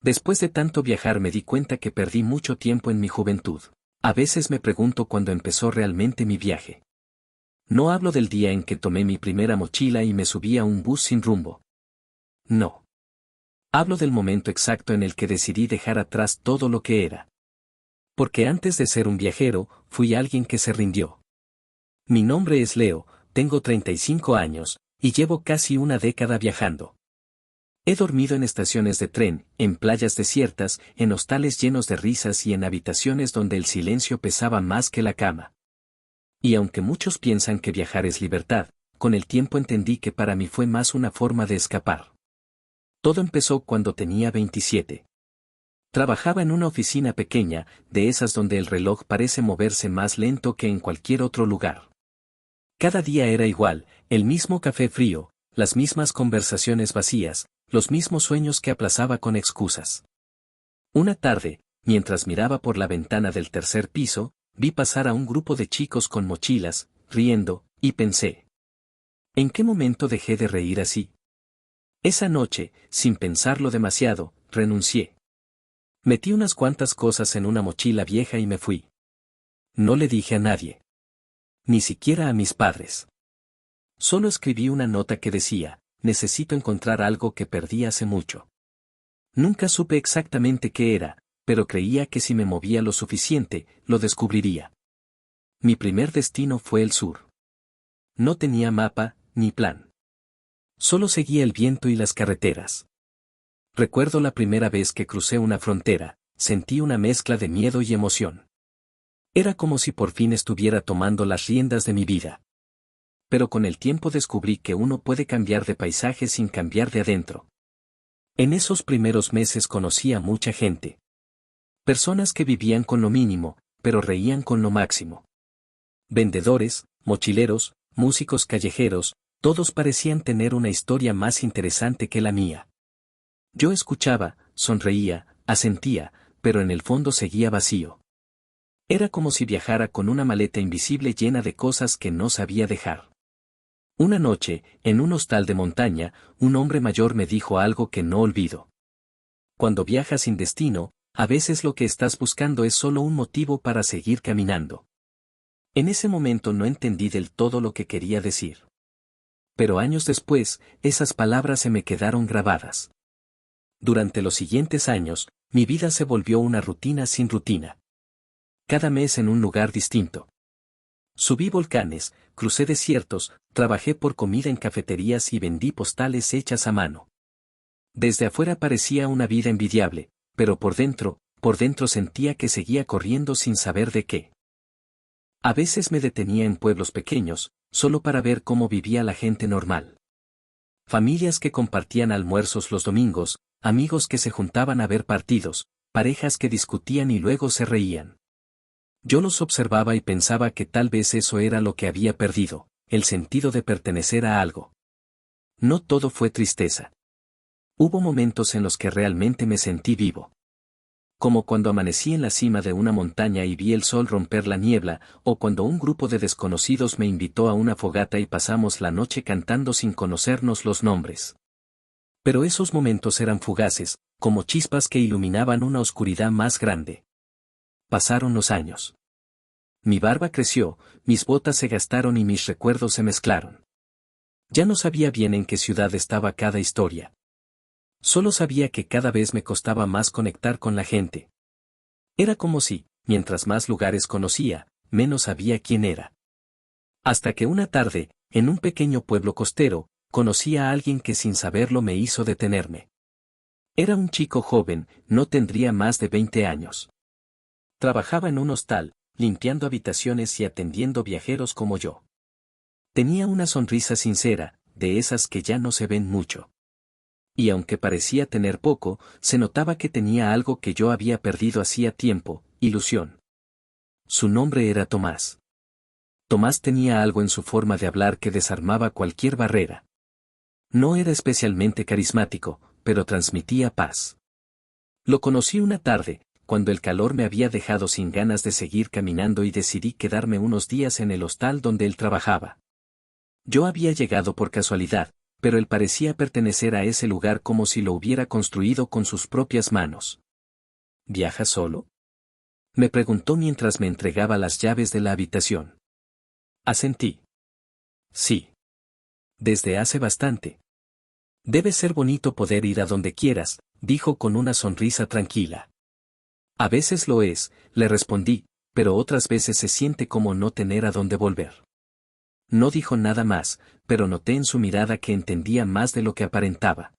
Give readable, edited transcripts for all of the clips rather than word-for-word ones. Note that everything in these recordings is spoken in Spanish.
Después de tanto viajar me di cuenta que perdí mucho tiempo en mi juventud. A veces me pregunto cuándo empezó realmente mi viaje. No hablo del día en que tomé mi primera mochila y me subí a un bus sin rumbo. No. Hablo del momento exacto en el que decidí dejar atrás todo lo que era. Porque antes de ser un viajero, fui alguien que se rindió. Mi nombre es Leo, tengo 35 años, y llevo casi una década viajando. He dormido en estaciones de tren, en playas desiertas, en hostales llenos de risas y en habitaciones donde el silencio pesaba más que la cama. Y aunque muchos piensan que viajar es libertad, con el tiempo entendí que para mí fue más una forma de escapar. Todo empezó cuando tenía 27. Trabajaba en una oficina pequeña, de esas donde el reloj parece moverse más lento que en cualquier otro lugar. Cada día era igual, el mismo café frío, las mismas conversaciones vacías, los mismos sueños que aplazaba con excusas. Una tarde, mientras miraba por la ventana del tercer piso, vi pasar a un grupo de chicos con mochilas, riendo, y pensé: ¿en qué momento dejé de reír así? Esa noche, sin pensarlo demasiado, renuncié. Metí unas cuantas cosas en una mochila vieja y me fui. No le dije a nadie. Ni siquiera a mis padres. Solo escribí una nota que decía: necesito encontrar algo que perdí hace mucho. Nunca supe exactamente qué era, pero creía que si me movía lo suficiente, lo descubriría. Mi primer destino fue el sur. No tenía mapa, ni plan. Solo seguía el viento y las carreteras. Recuerdo la primera vez que crucé una frontera, sentí una mezcla de miedo y emoción. Era como si por fin estuviera tomando las riendas de mi vida. Pero con el tiempo descubrí que uno puede cambiar de paisaje sin cambiar de adentro. En esos primeros meses conocí a mucha gente. Personas que vivían con lo mínimo, pero reían con lo máximo. Vendedores, mochileros, músicos callejeros, todos parecían tener una historia más interesante que la mía. Yo escuchaba, sonreía, asentía, pero en el fondo seguía vacío. Era como si viajara con una maleta invisible llena de cosas que no sabía dejar. Una noche, en un hostal de montaña, un hombre mayor me dijo algo que no olvido. Cuando viajas sin destino, a veces lo que estás buscando es solo un motivo para seguir caminando. En ese momento no entendí del todo lo que quería decir. Pero años después, esas palabras se me quedaron grabadas. Durante los siguientes años, mi vida se volvió una rutina sin rutina. Cada mes en un lugar distinto. Subí volcanes, crucé desiertos, trabajé por comida en cafeterías y vendí postales hechas a mano. Desde afuera parecía una vida envidiable, pero por dentro sentía que seguía corriendo sin saber de qué. A veces me detenía en pueblos pequeños, solo para ver cómo vivía la gente normal. Familias que compartían almuerzos los domingos, amigos que se juntaban a ver partidos, parejas que discutían y luego se reían. Yo los observaba y pensaba que tal vez eso era lo que había perdido, el sentido de pertenecer a algo. No todo fue tristeza. Hubo momentos en los que realmente me sentí vivo. Como cuando amanecí en la cima de una montaña y vi el sol romper la niebla, o cuando un grupo de desconocidos me invitó a una fogata y pasamos la noche cantando sin conocernos los nombres. Pero esos momentos eran fugaces, como chispas que iluminaban una oscuridad más grande. Pasaron los años. Mi barba creció, mis botas se gastaron y mis recuerdos se mezclaron. Ya no sabía bien en qué ciudad estaba cada historia. Solo sabía que cada vez me costaba más conectar con la gente. Era como si, mientras más lugares conocía, menos sabía quién era. Hasta que una tarde, en un pequeño pueblo costero, conocí a alguien que sin saberlo me hizo detenerme. Era un chico joven, no tendría más de 20 años. Trabajaba en un hostal, limpiando habitaciones y atendiendo viajeros como yo. Tenía una sonrisa sincera, de esas que ya no se ven mucho. Y aunque parecía tener poco, se notaba que tenía algo que yo había perdido hacía tiempo: ilusión. Su nombre era Tomás. Tomás tenía algo en su forma de hablar que desarmaba cualquier barrera. No era especialmente carismático, pero transmitía paz. Lo conocí una tarde, cuando el calor me había dejado sin ganas de seguir caminando y decidí quedarme unos días en el hostal donde él trabajaba. Yo había llegado por casualidad, pero él parecía pertenecer a ese lugar como si lo hubiera construido con sus propias manos. ¿Viajas solo?, me preguntó mientras me entregaba las llaves de la habitación. Asentí. Sí. Desde hace bastante. Debe ser bonito poder ir a donde quieras, dijo con una sonrisa tranquila. A veces lo es, le respondí, pero otras veces se siente como no tener a dónde volver. No dijo nada más, pero noté en su mirada que entendía más de lo que aparentaba.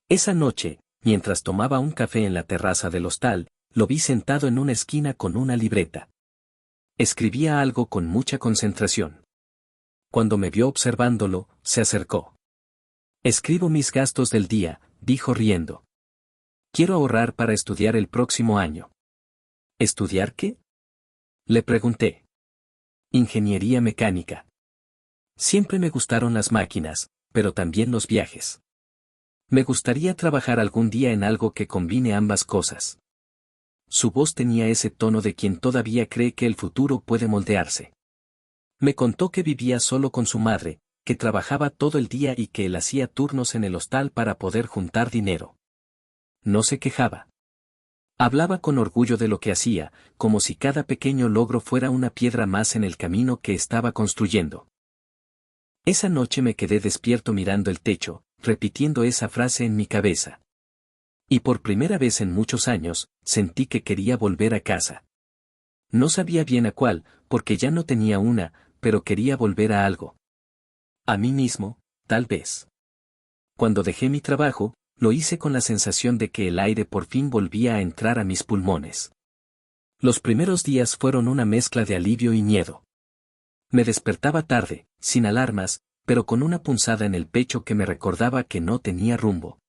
Esa noche, mientras tomaba un café en la terraza del hostal, lo vi sentado en una esquina con una libreta. Escribía algo con mucha concentración. Cuando me vio observándolo, se acercó. Escribo mis gastos del día, dijo riendo. Quiero ahorrar para estudiar el próximo año. ¿Estudiar qué?, le pregunté. Ingeniería mecánica. Siempre me gustaron las máquinas, pero también los viajes. Me gustaría trabajar algún día en algo que combine ambas cosas. Su voz tenía ese tono de quien todavía cree que el futuro puede moldearse. Me contó que vivía solo con su madre, que trabajaba todo el día y que él hacía turnos en el hostal para poder juntar dinero. No se quejaba. Hablaba con orgullo de lo que hacía, como si cada pequeño logro fuera una piedra más en el camino que estaba construyendo. Esa noche me quedé despierto mirando el techo, repitiendo esa frase en mi cabeza. Y por primera vez en muchos años, sentí que quería volver a casa. No sabía bien a cuál, porque ya no tenía una, pero quería volver a algo. A mí mismo, tal vez. Cuando dejé mi trabajo, lo hice con la sensación de que el aire por fin volvía a entrar a mis pulmones. Los primeros días fueron una mezcla de alivio y miedo. Me despertaba tarde, sin alarmas, pero con una punzada en el pecho que me recordaba que no tenía rumbo.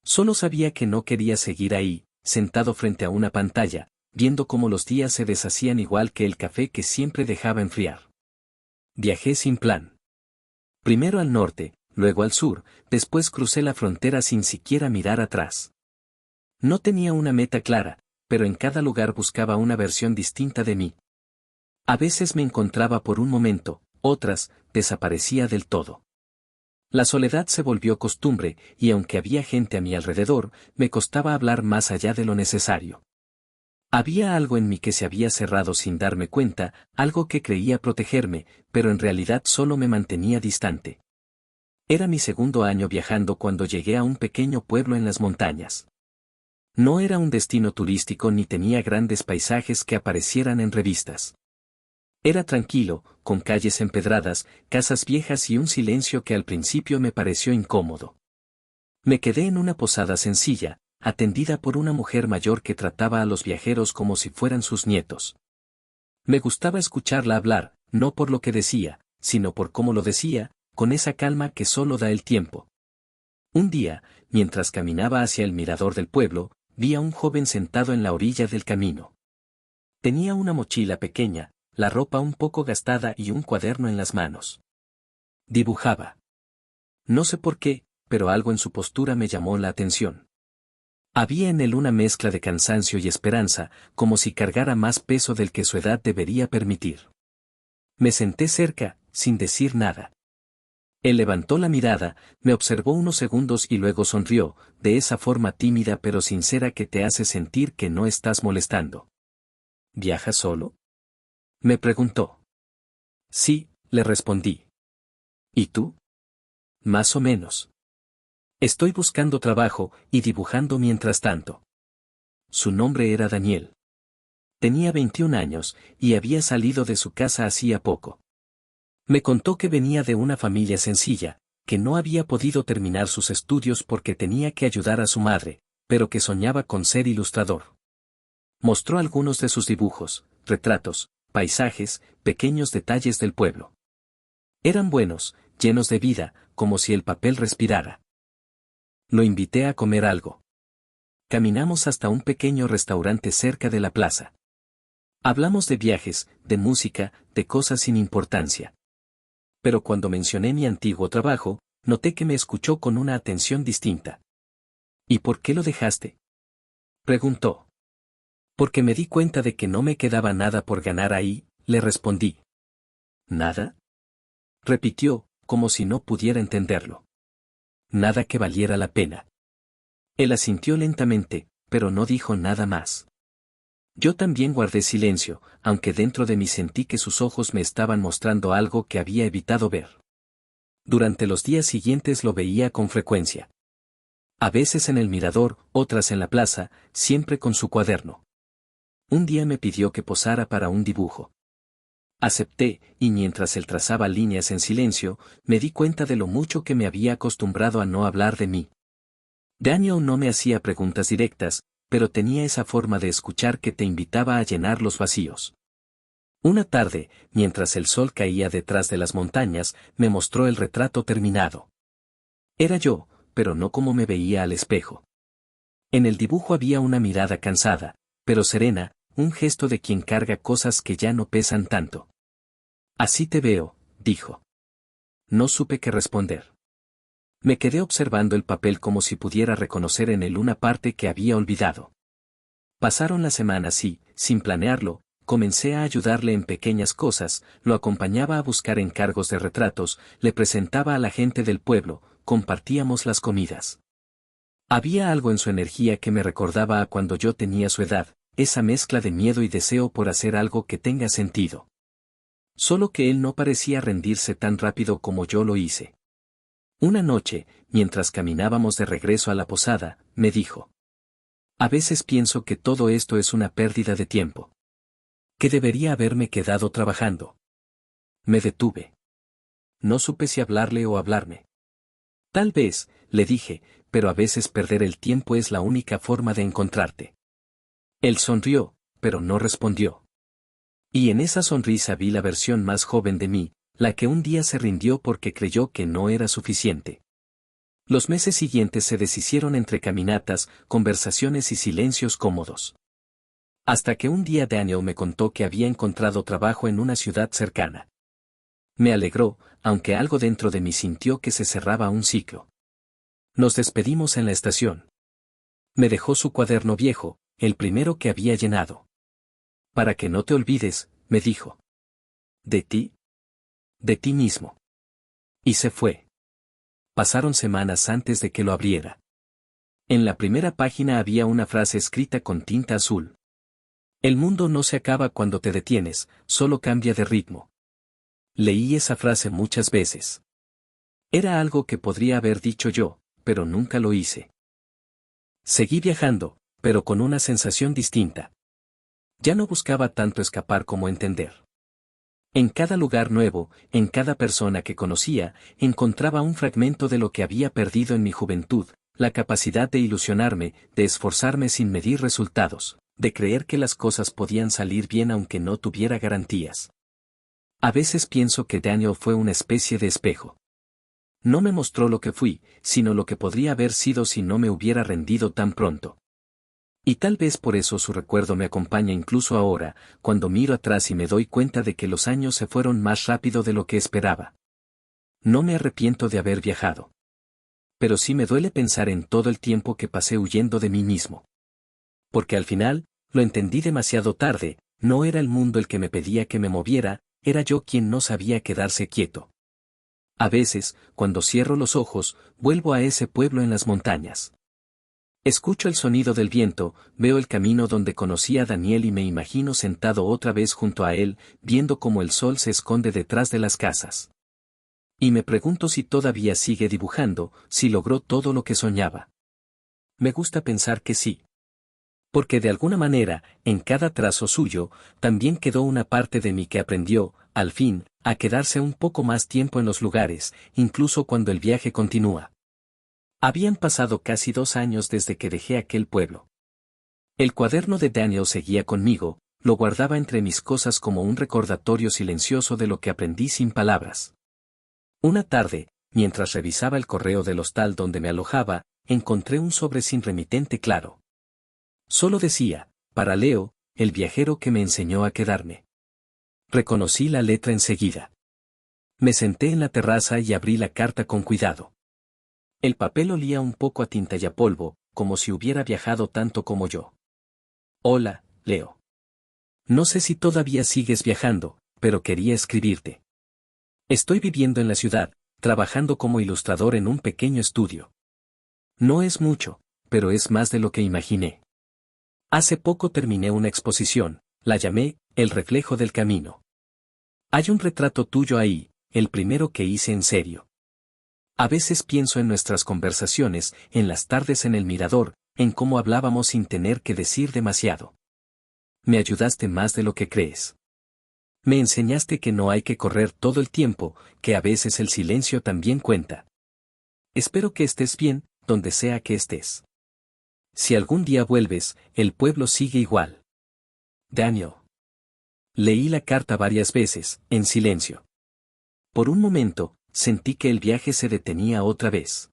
Solo sabía que no quería seguir ahí, sentado frente a una pantalla, viendo cómo los días se deshacían igual que el café que siempre dejaba enfriar. Viajé sin plan. Primero al norte, luego al sur, después crucé la frontera sin siquiera mirar atrás. No tenía una meta clara, pero en cada lugar buscaba una versión distinta de mí. A veces me encontraba por un momento, otras, desaparecía del todo. La soledad se volvió costumbre, y aunque había gente a mi alrededor, me costaba hablar más allá de lo necesario. Había algo en mí que se había cerrado sin darme cuenta, algo que creía protegerme, pero en realidad solo me mantenía distante. Era mi segundo año viajando cuando llegué a un pequeño pueblo en las montañas. No era un destino turístico ni tenía grandes paisajes que aparecieran en revistas. Era tranquilo, con calles empedradas, casas viejas y un silencio que al principio me pareció incómodo. Me quedé en una posada sencilla, atendida por una mujer mayor que trataba a los viajeros como si fueran sus nietos. Me gustaba escucharla hablar, no por lo que decía, sino por cómo lo decía, con esa calma que solo da el tiempo. Un día, mientras caminaba hacia el mirador del pueblo, vi a un joven sentado en la orilla del camino. Tenía una mochila pequeña, la ropa un poco gastada y un cuaderno en las manos. Dibujaba. No sé por qué, pero algo en su postura me llamó la atención. Había en él una mezcla de cansancio y esperanza, como si cargara más peso del que su edad debería permitir. Me senté cerca, sin decir nada. Él levantó la mirada, me observó unos segundos y luego sonrió, de esa forma tímida pero sincera que te hace sentir que no estás molestando. ¿Viajas solo?, me preguntó. Sí, le respondí. ¿Y tú? Más o menos. Estoy buscando trabajo y dibujando mientras tanto. Su nombre era Daniel. Tenía 21 años y había salido de su casa hacía poco. Me contó que venía de una familia sencilla, que no había podido terminar sus estudios porque tenía que ayudar a su madre, pero que soñaba con ser ilustrador. Mostró algunos de sus dibujos, retratos, paisajes, pequeños detalles del pueblo. Eran buenos, llenos de vida, como si el papel respirara. Lo invité a comer algo. Caminamos hasta un pequeño restaurante cerca de la plaza. Hablamos de viajes, de música, de cosas sin importancia. Pero cuando mencioné mi antiguo trabajo, noté que me escuchó con una atención distinta. ¿Y por qué lo dejaste?, preguntó. Porque me di cuenta de que no me quedaba nada por ganar ahí, le respondí. ¿Nada?, repitió, como si no pudiera entenderlo. Nada que valiera la pena. Él asintió lentamente, pero no dijo nada más. Yo también guardé silencio, aunque dentro de mí sentí que sus ojos me estaban mostrando algo que había evitado ver. Durante los días siguientes lo veía con frecuencia. A veces en el mirador, otras en la plaza, siempre con su cuaderno. Un día me pidió que posara para un dibujo. Acepté, y mientras él trazaba líneas en silencio, me di cuenta de lo mucho que me había acostumbrado a no hablar de mí. Daniel no me hacía preguntas directas, pero tenía esa forma de escuchar que te invitaba a llenar los vacíos. Una tarde, mientras el sol caía detrás de las montañas, me mostró el retrato terminado. Era yo, pero no como me veía al espejo. En el dibujo había una mirada cansada, pero serena, un gesto de quien carga cosas que ya no pesan tanto. Así te veo, dijo. No supe qué responder. Me quedé observando el papel como si pudiera reconocer en él una parte que había olvidado. Pasaron las semanas y, sin planearlo, comencé a ayudarle en pequeñas cosas, lo acompañaba a buscar encargos de retratos, le presentaba a la gente del pueblo, compartíamos las comidas. Había algo en su energía que me recordaba a cuando yo tenía su edad, esa mezcla de miedo y deseo por hacer algo que tenga sentido. Solo que él no parecía rendirse tan rápido como yo lo hice. Una noche, mientras caminábamos de regreso a la posada, me dijo: a veces pienso que todo esto es una pérdida de tiempo. Que debería haberme quedado trabajando. Me detuve. No supe si hablarle o hablarme. Tal vez, le dije, pero a veces perder el tiempo es la única forma de encontrarte. Él sonrió, pero no respondió. Y en esa sonrisa vi la versión más joven de mí, la que un día se rindió porque creyó que no era suficiente. Los meses siguientes se deshicieron entre caminatas, conversaciones y silencios cómodos. Hasta que un día Daniel me contó que había encontrado trabajo en una ciudad cercana. Me alegró, aunque algo dentro de mí sintió que se cerraba un ciclo. Nos despedimos en la estación. Me dejó su cuaderno viejo, el primero que había llenado. Para que no te olvides, me dijo. ¿De ti? De ti mismo. Y se fue. Pasaron semanas antes de que lo abriera. En la primera página había una frase escrita con tinta azul. El mundo no se acaba cuando te detienes, solo cambia de ritmo. Leí esa frase muchas veces. Era algo que podría haber dicho yo, pero nunca lo hice. Seguí viajando, pero con una sensación distinta. Ya no buscaba tanto escapar como entender. En cada lugar nuevo, en cada persona que conocía, encontraba un fragmento de lo que había perdido en mi juventud, la capacidad de ilusionarme, de esforzarme sin medir resultados, de creer que las cosas podían salir bien aunque no tuviera garantías. A veces pienso que Daniel fue una especie de espejo. No me mostró lo que fui, sino lo que podría haber sido si no me hubiera rendido tan pronto. Y tal vez por eso su recuerdo me acompaña incluso ahora, cuando miro atrás y me doy cuenta de que los años se fueron más rápido de lo que esperaba. No me arrepiento de haber viajado. Pero sí me duele pensar en todo el tiempo que pasé huyendo de mí mismo. Porque al final, lo entendí demasiado tarde, no era el mundo el que me pedía que me moviera, era yo quien no sabía quedarse quieto. A veces, cuando cierro los ojos, vuelvo a ese pueblo en las montañas. Escucho el sonido del viento, veo el camino donde conocí a Daniel y me imagino sentado otra vez junto a él, viendo cómo el sol se esconde detrás de las casas. Y me pregunto si todavía sigue dibujando, si logró todo lo que soñaba. Me gusta pensar que sí. Porque de alguna manera, en cada trazo suyo, también quedó una parte de mí que aprendió, al fin, a quedarse un poco más tiempo en los lugares, incluso cuando el viaje continúa. Habían pasado casi 2 años desde que dejé aquel pueblo. El cuaderno de Daniel seguía conmigo, lo guardaba entre mis cosas como un recordatorio silencioso de lo que aprendí sin palabras. Una tarde, mientras revisaba el correo del hostal donde me alojaba, encontré un sobre sin remitente claro. Solo decía, para Leo, el viajero que me enseñó a quedarme. Reconocí la letra enseguida. Me senté en la terraza y abrí la carta con cuidado. El papel olía un poco a tinta y a polvo, como si hubiera viajado tanto como yo. Hola, Leo. No sé si todavía sigues viajando, pero quería escribirte. Estoy viviendo en la ciudad, trabajando como ilustrador en un pequeño estudio. No es mucho, pero es más de lo que imaginé. Hace poco terminé una exposición, la llamé El reflejo del camino. Hay un retrato tuyo ahí, el primero que hice en serio. A veces pienso en nuestras conversaciones, en las tardes en el mirador, en cómo hablábamos sin tener que decir demasiado. Me ayudaste más de lo que crees. Me enseñaste que no hay que correr todo el tiempo, que a veces el silencio también cuenta. Espero que estés bien, donde sea que estés. Si algún día vuelves, el pueblo sigue igual. Daniel. Leí la carta varias veces, en silencio. Por un momento, sentí que el viaje se detenía otra vez.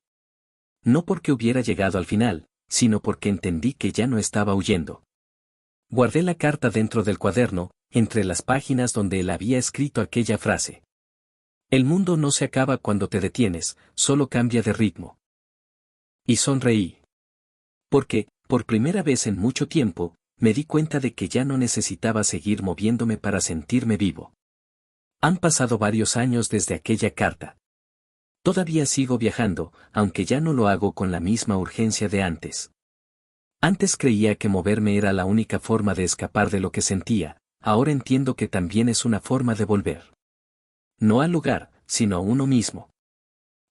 No porque hubiera llegado al final, sino porque entendí que ya no estaba huyendo. Guardé la carta dentro del cuaderno, entre las páginas donde él había escrito aquella frase. El mundo no se acaba cuando te detienes, solo cambia de ritmo. Y sonreí. Porque, por primera vez en mucho tiempo, me di cuenta de que ya no necesitaba seguir moviéndome para sentirme vivo. Han pasado varios años desde aquella carta. Todavía sigo viajando, aunque ya no lo hago con la misma urgencia de antes. Antes creía que moverme era la única forma de escapar de lo que sentía, ahora entiendo que también es una forma de volver. No al lugar, sino a uno mismo.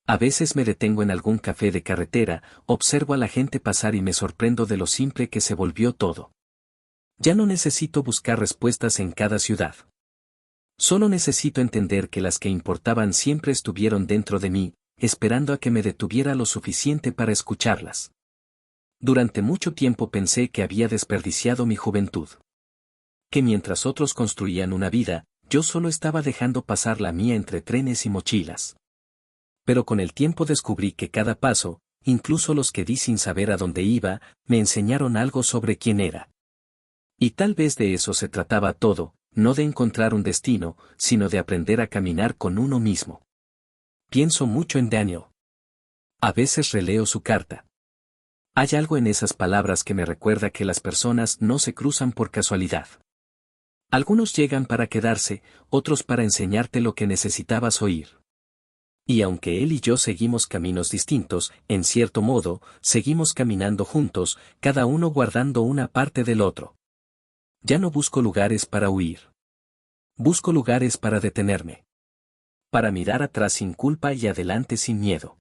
A veces me detengo en algún café de carretera, observo a la gente pasar y me sorprendo de lo simple que se volvió todo. Ya no necesito buscar respuestas en cada ciudad. Solo necesito entender que las que importaban siempre estuvieron dentro de mí, esperando a que me detuviera lo suficiente para escucharlas. Durante mucho tiempo pensé que había desperdiciado mi juventud. Que mientras otros construían una vida, yo solo estaba dejando pasar la mía entre trenes y mochilas. Pero con el tiempo descubrí que cada paso, incluso los que di sin saber a dónde iba, me enseñaron algo sobre quién era. Y tal vez de eso se trataba todo, no de encontrar un destino, sino de aprender a caminar con uno mismo. Pienso mucho en Daniel. A veces releo su carta. Hay algo en esas palabras que me recuerda que las personas no se cruzan por casualidad. Algunos llegan para quedarse, otros para enseñarte lo que necesitabas oír. Y aunque él y yo seguimos caminos distintos, en cierto modo, seguimos caminando juntos, cada uno guardando una parte del otro. Ya no busco lugares para huir. Busco lugares para detenerme. Para mirar atrás sin culpa y adelante sin miedo.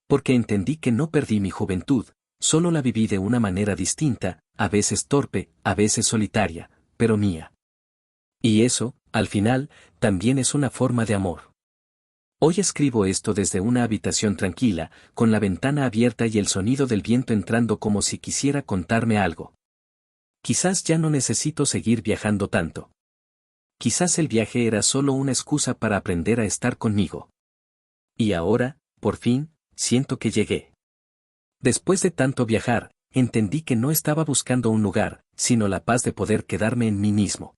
Porque entendí que no perdí mi juventud, solo la viví de una manera distinta, a veces torpe, a veces solitaria, pero mía. Y eso, al final, también es una forma de amor. Hoy escribo esto desde una habitación tranquila, con la ventana abierta y el sonido del viento entrando como si quisiera contarme algo. Quizás ya no necesito seguir viajando tanto. Quizás el viaje era solo una excusa para aprender a estar conmigo. Y ahora, por fin, siento que llegué. Después de tanto viajar, entendí que no estaba buscando un lugar, sino la paz de poder quedarme en mí mismo.